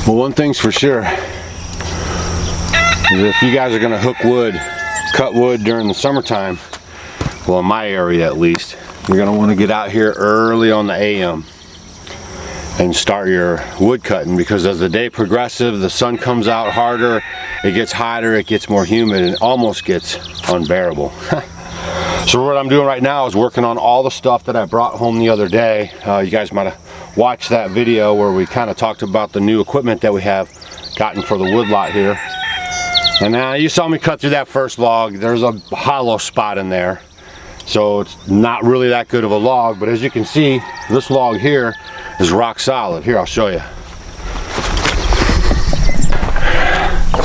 Well, one thing's for sure, is if you guys are gonna hook wood, cut wood during the summertime, well, in my area at least, you're gonna wanna get out here early on the AM and start your wood cutting, because as the day progresses, the sun comes out harder, it gets hotter, it gets more humid, and it almost gets unbearable. So what I'm doing right now is working on all the stuff that I brought home the other day. You guys might have watched that video where we kind of talked about the new equipment that we have gotten for the wood lot here. And now you saw me cut through that first log. There's a hollow spot in there, so it's not really that good of a log, but as you can see, this log here is rock solid. Here, I'll show you.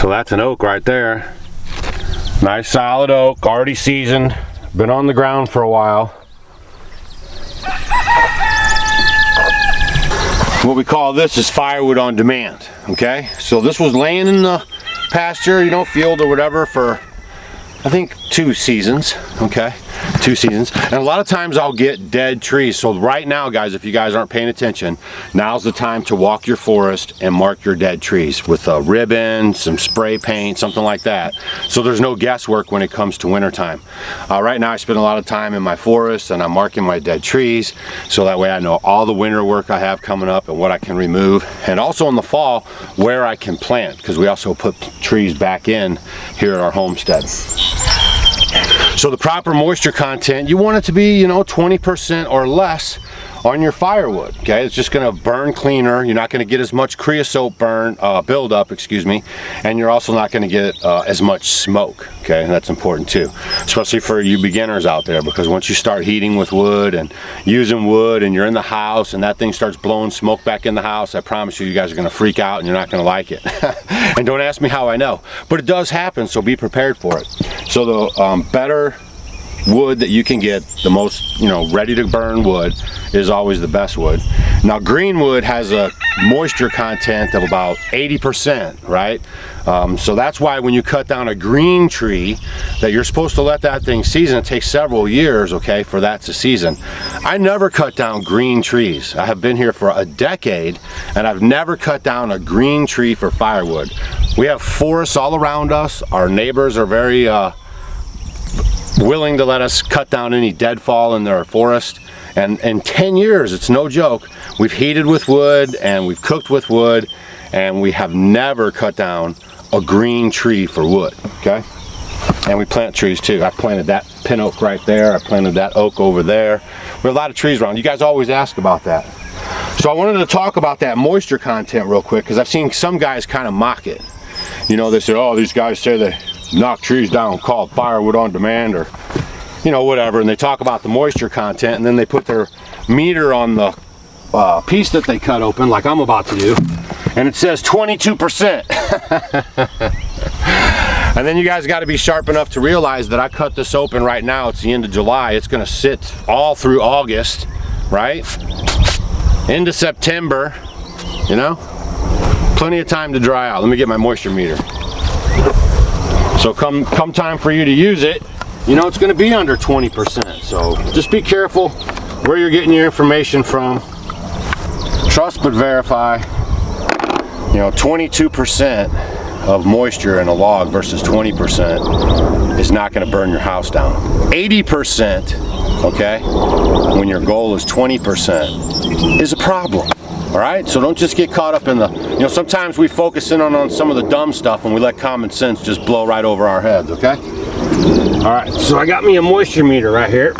So that's an oak right there. Nice solid oak, already seasoned, been on the ground for a while. What we call this is firewood on demand, okay? So this was laying in the pasture, you know, field or whatever for, I think, 2 seasons, okay? 2 seasons. And a lot of times I'll get dead trees. So right now, guys, if you guys aren't paying attention, now's the time to walk your forest and mark your dead trees with a ribbon, some spray paint, something like that. So there's no guesswork when it comes to wintertime. Right now I spend a lot of time in my forest and I'm marking my dead trees, so that way I know all the winter work I have coming up and what I can remove. And also in the fall, where I can plant, because we also put trees back in here at our homestead. So the proper moisture content, you want it to be, you know, 20% or less on your firewood, okay? It's just gonna burn cleaner. You're not gonna get as much creosote buildup, excuse me, and you're also not gonna get as much smoke, okay? And that's important too, especially for you beginners out there, because once you start heating with wood and using wood and you're in the house and that thing starts blowing smoke back in the house, I promise you guys are gonna freak out and you're not gonna like it. And don't ask me how I know, but it does happen, so be prepared for it. So the better wood that you can get, the most, you know, ready to burn wood is always the best wood. Now green wood has a moisture content of about 80%, right? So that's why when you cut down a green tree, that you're supposed to let that thing season. It takes several years, okay, for that to season. I never cut down green trees. I have been here for a decade and I've never cut down a green tree for firewood. We have forests all around us. Our neighbors are very willing to let us cut down any deadfall in their forest, and in 10 years, it's no joke, we've heated with wood and we've cooked with wood, and we have never cut down a green tree for wood, okay? And we plant trees too. I planted that pin oak right there, I planted that oak over there. We have a lot of trees around. You guys always ask about that. So I wanted to talk about that moisture content real quick, because I've seen some guys kind of mock it. You know, they say, oh, these guys say they knock trees down, called firewood on demand, or you know, whatever, and they talk about the moisture content, and then they put their meter on the piece that they cut open, like I'm about to do, and it says 22%. And then you guys got to be sharp enough to realize that I cut this open right now. It's the end of July. It's going to sit all through August, right, into September, you know, plenty of time to dry out. Let me get my moisture meter. So come time for you to use it, you know, it's going to be under 20%. So just be careful where you're getting your information from. Trust but verify. You know, 22% of moisture in a log versus 20% is not going to burn your house down. 80%, okay, when your goal is 20%, is a problem. All right, so don't just get caught up in the, you know, sometimes we focus in on some of the dumb stuff and we let common sense just blow right over our heads, okay? All right, so I got me a moisture meter right here.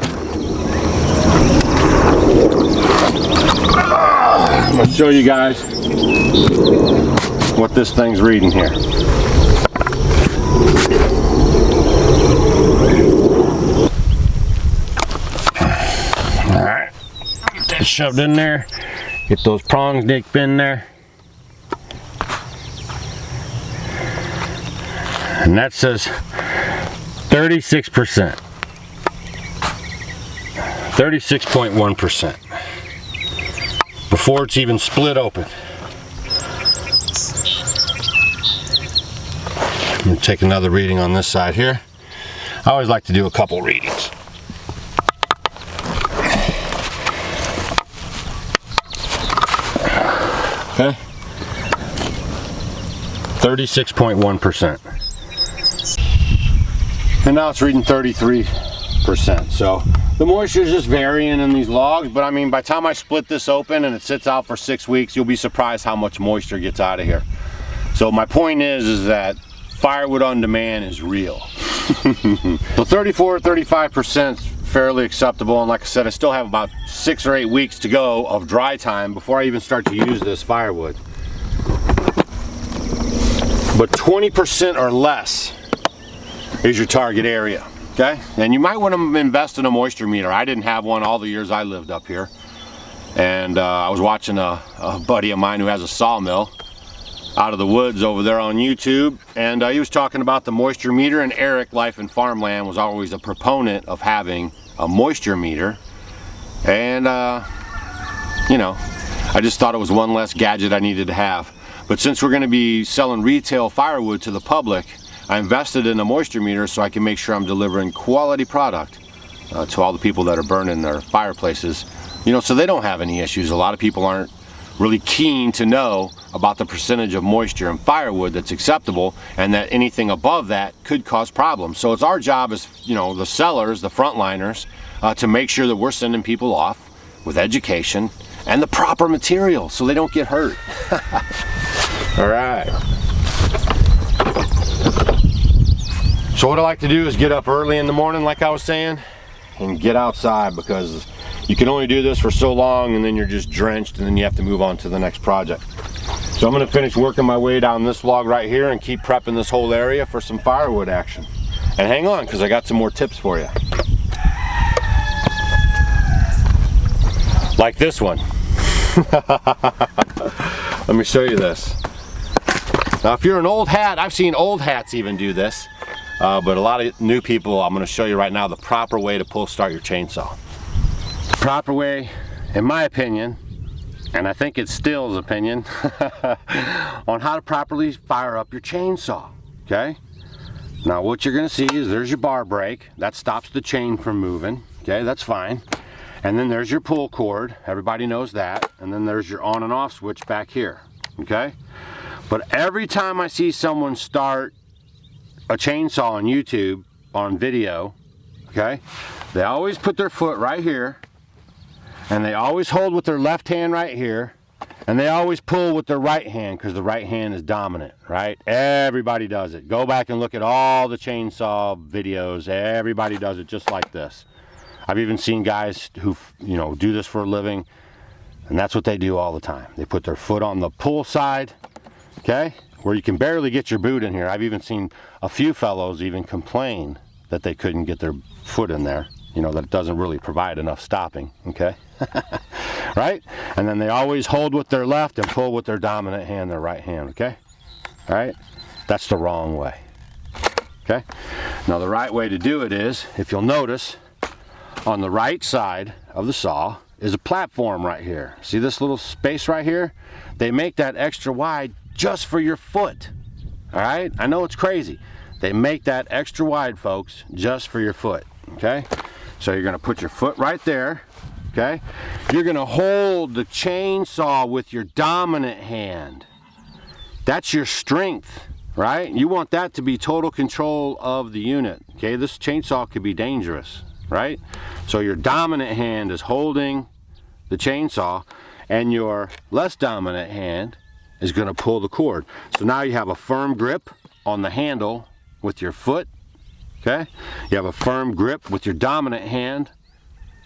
I'm gonna show you guys what this thing's reading here. All right, get that shoved in there. Get those prongs dipped in there. And that says 36%. 36.1%. Before it's even split open. I'm going to take another reading on this side here. I always like to do a couple readings. Okay. 36.1%. And now it's reading 33%. So the moisture is just varying in these logs, but I mean, by the time I split this open and it sits out for 6 weeks, you'll be surprised how much moisture gets out of here. So my point is that firewood on demand is real. So 34, 35% is fairly acceptable, and like I said, I still have about 6 or 8 weeks to go of dry time before I even start to use this firewood. But 20% or less is your target area, okay? And you might want to invest in a moisture meter. I didn't have one all the years I lived up here. And I was watching a buddy of mine who has a sawmill out of the woods over there on YouTube, and he was talking about the moisture meter, and Eric, Life in Farmland, was always a proponent of having a moisture meter. And you know, I just thought it was one less gadget I needed to have. But since we're going to be selling retail firewood to the public, I invested in a moisture meter so I can make sure I'm delivering quality product to all the people that are burning their fireplaces, you know, so they don't have any issues. A lot of people aren't really keen to know about the percentage of moisture in firewood that's acceptable, and that anything above that could cause problems. So it's our job as, you know, the sellers, the frontliners, to make sure that we're sending people off with education and the proper material so they don't get hurt. All right. So what I like to do is get up early in the morning, like I was saying, and get outside, because you can only do this for so long and then you're just drenched and then you have to move on to the next project. So I'm going to finish working my way down this log right here and keep prepping this whole area for some firewood action. And hang on, because I got some more tips for you. Like this one. Let me show you this. Now if you're an old hat, I've seen old hats even do this, but a lot of new people, I'm going to show you right now the proper way to start your chainsaw. The proper way, in my opinion, and I think it's Still's opinion, on how to properly fire up your chainsaw, okay? Now what you're going to see is there's your bar brake. That stops the chain from moving, okay? That's fine. And then there's your pull cord. Everybody knows that. And then there's your on and off switch back here, okay? But every time I see someone start a chainsaw on YouTube, on video, okay, they always put their foot right here, and they always hold with their left hand right here, and they always pull with their right hand because the right hand is dominant, right? Everybody does it. Go back and look at all the chainsaw videos. Everybody does it just like this. I've even seen guys who, you know, do this for a living, and that's what they do all the time. They put their foot on the pull side, okay, where you can barely get your boot in here. I've even seen a few fellows even complain that they couldn't get their foot in there, you know, that it doesn't really provide enough stopping, okay? Right? And then they always hold with their left and pull with their dominant hand, their right hand, okay? All right? That's the wrong way, okay? Now the right way to do it is, if you'll notice, on the right side of the saw is a platform right here. See this little space right here? They make that extra wide just for your foot. All right, I know it's crazy. They make that extra wide, folks, just for your foot, okay? So you're gonna put your foot right there, okay? You're gonna hold the chainsaw with your dominant hand. That's your strength, right? You want that to be total control of the unit, okay? This chainsaw could be dangerous, right? So your dominant hand is holding the chainsaw, and your less dominant hand is going to pull the cord. So now you have a firm grip on the handle with your foot, okay? You have a firm grip with your dominant hand,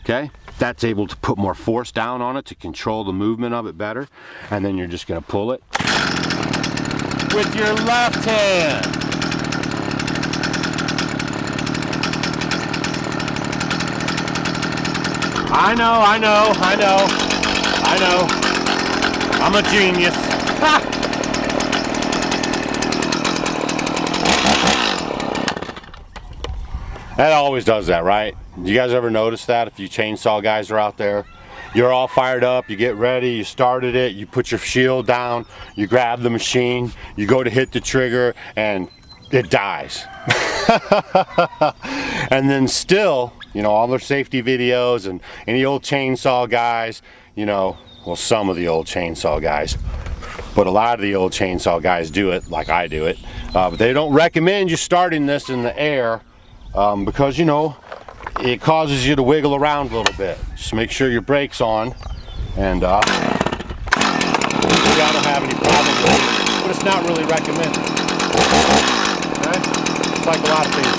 okay? That's able to put more force down on it to control the movement of it better. And then you're just going to pull it with your left hand. I know. I'm a genius. That always does that, right? You guys ever notice that? If you chainsaw guys are out there, you're all fired up, you get ready, you started it, you put your shield down, you grab the machine, you go to hit the trigger, and it dies. And then still, you know, all their safety videos and any old chainsaw guys, you know, well, some of the old chainsaw guys, but a lot of the old chainsaw guys do it like I do it. But they don't recommend you starting this in the air because, you know, it causes you to wiggle around a little bit. Just make sure your brake's on, and I don't have any problem with it, but it's not really recommended. Okay? It's like a lot of things.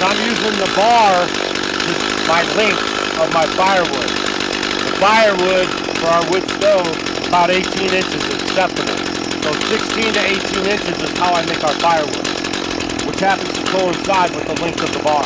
I'm using the bar as my length of my firewood. The firewood for our wood stove, about 18 inches is acceptable. So 16 to 18 inches is how I make our firewood, which happens to coincide with the length of the bar.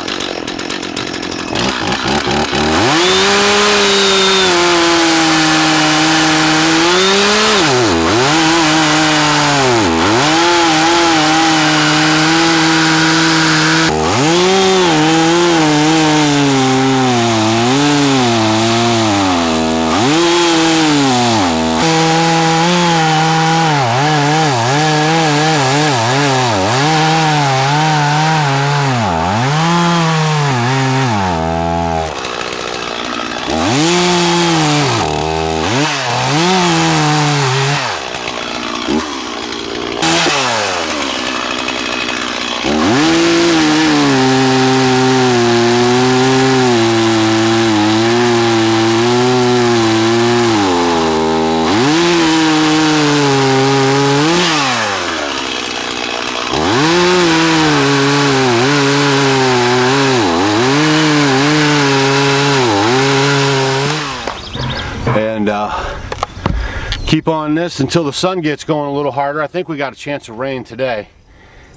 Keep on this until the sun gets going a little harder. I think we got a chance of rain today.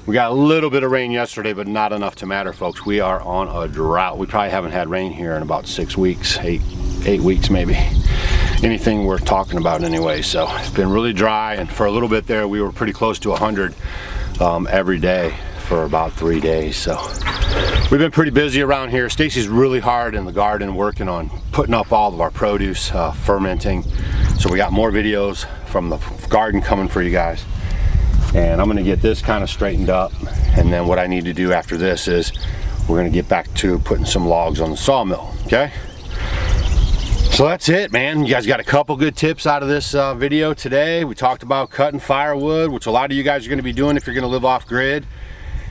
We got a little bit of rain yesterday, but not enough to matter, folks. We are on a drought. We probably haven't had rain here in about 6 weeks, eight weeks maybe. Anything worth talking about anyway. So it's been really dry, and for a little bit there we were pretty close to 100 every day for about 3 days. So we've been pretty busy around here. Stacy's really hard in the garden working on putting up all of our produce, fermenting. So we got more videos from the garden coming for you guys. And I'm gonna get this kind of straightened up. And then what I need to do after this is we're gonna get back to putting some logs on the sawmill, okay? So that's it, man. You guys got a couple good tips out of this video today. We talked about cutting firewood, which a lot of you guys are gonna be doing if you're gonna live off grid.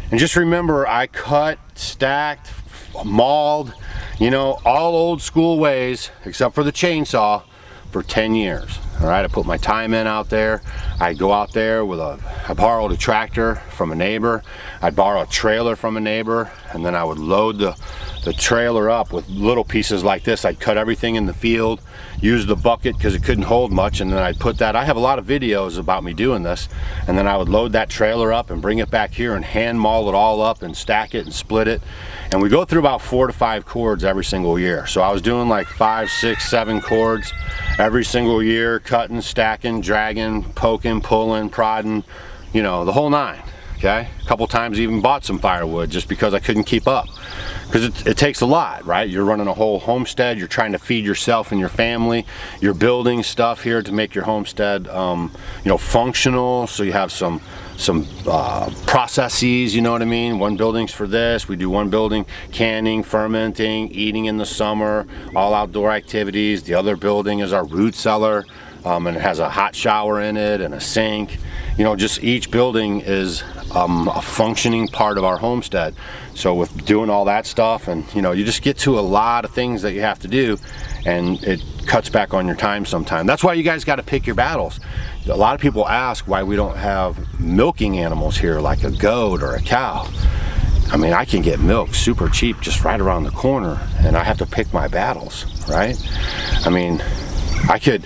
And just remember, I cut, stacked, mauled, you know, all old school ways, except for the chainsaw, for 10 years. All right, I put my time in out there. I'd go out there with I borrowed a tractor from a neighbor. I'd borrow a trailer from a neighbor, and then I would load the trailer up with little pieces like this. I'd cut everything in the field, use the bucket because it couldn't hold much, and then I'd put that. I have a lot of videos about me doing this, and then I would load that trailer up and bring it back here and hand maul it all up and stack it and split it. And we go through about 4 to 5 cords every single year. So I was doing like 5, 6, 7 cords every single year, cutting, stacking, dragging, poking, pulling, prodding, you know, the whole nine. Okay, a couple times even bought some firewood just because I couldn't keep up, because it takes a lot, right? You're running a whole homestead, you're trying to feed yourself and your family, you're building stuff here to make your homestead you know, functional, so you have some processes, you know what I mean? One building's for this, we do one building canning, fermenting, eating in the summer, all outdoor activities. The other building is our root cellar, and it has a hot shower in it and a sink. You know, just each building is a functioning part of our homestead. So with doing all that stuff, and you know, you just get to a lot of things that you have to do, and it cuts back on your time sometime. That's why you guys got to pick your battles. A lot of people ask why we don't have milking animals here like a goat or a cow. I mean, I can get milk super cheap just right around the corner, and I have to pick my battles, right? I mean, I could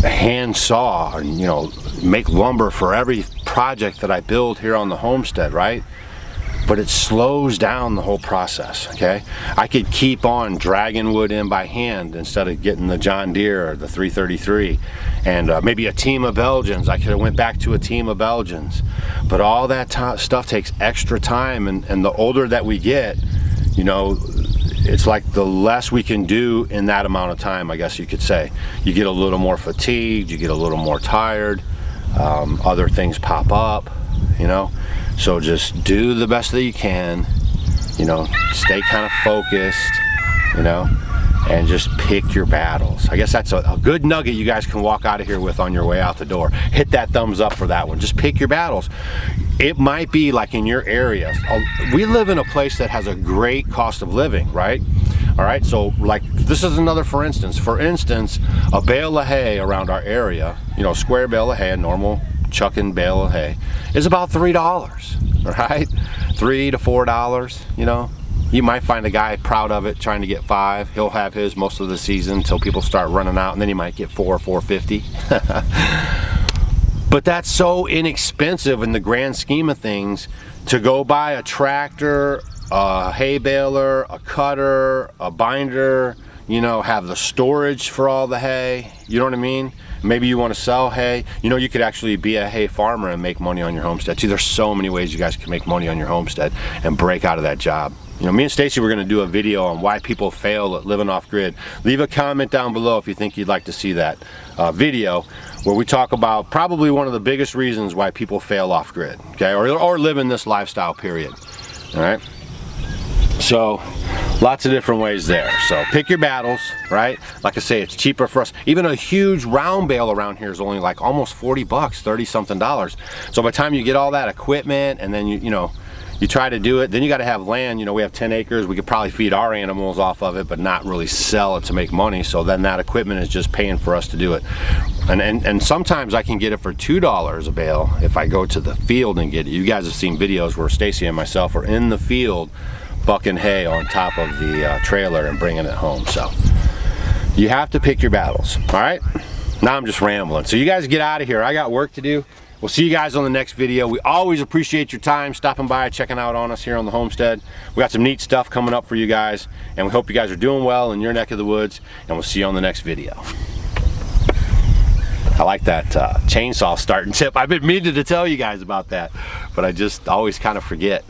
hand saw and, you know, make lumber for every project that I build here on the homestead, right? but it slows down the whole process, okay? I could keep on dragging wood in by hand instead of getting the John Deere or the 333 and maybe a team of Belgians. I could have went back to a team of Belgians, but all that stuff takes extra time, and the older that we get, you know, it's like the less we can do in that amount of time, I guess you could say. You get a little more fatigued, you get a little more tired, other things pop up, you know. So just do the best that you can, you know, stay kind of focused, you know, and just pick your battles. I guess that's a good nugget you guys can walk out of here with on your way out the door. Hit that thumbs up for that one. Just pick your battles. It might be like in your area. We live in a place that has a great cost of living, right? All right, so like this is another for instance. For instance, a bale of hay around our area, you know, square bale of hay, a normal chucking bale of hay, is about $3, all right? $3 to $4, you know. You might find a guy proud of it, trying to get $5. He'll have his most of the season until people start running out, and then he might get $4.50. But that's so inexpensive in the grand scheme of things to go buy a tractor, a hay baler, a cutter, a binder, you know, have the storage for all the hay, you know what I mean? Maybe you want to sell hay. You know, you could actually be a hay farmer and make money on your homestead. See, there's so many ways you guys can make money on your homestead and break out of that job. You know, me and Stacy were going to do a video on why people fail at living off grid. Leave a comment down below if you think you'd like to see that video where we talk about probably one of the biggest reasons why people fail off grid, okay, or live in this lifestyle period. All right, so lots of different ways there. So pick your battles, right? Like I say, it's cheaper for us. Even a huge round bale around here is only like almost 40 bucks, 30 something dollars. So by the time you get all that equipment and then you know, you try to do it, then you got to have land. You know, we have 10 acres. We could probably feed our animals off of it, but not really sell it to make money. So then that equipment is just paying for us to do it. And sometimes I can get it for $2 a bale if I go to the field and get it. You guys have seen videos where Stacy and myself are in the field bucking hay on top of the trailer and bringing it home. So you have to pick your battles. All right, now I'm just rambling, so you guys get out of here. I got work to do. We'll see you guys on the next video. We always appreciate your time stopping by, checking out on us here on the homestead. We got some neat stuff coming up for you guys, and we hope you guys are doing well in your neck of the woods, and we'll see you on the next video. I like that chainsaw starting tip. I've been meaning to tell you guys about that, but I just always kind of forget.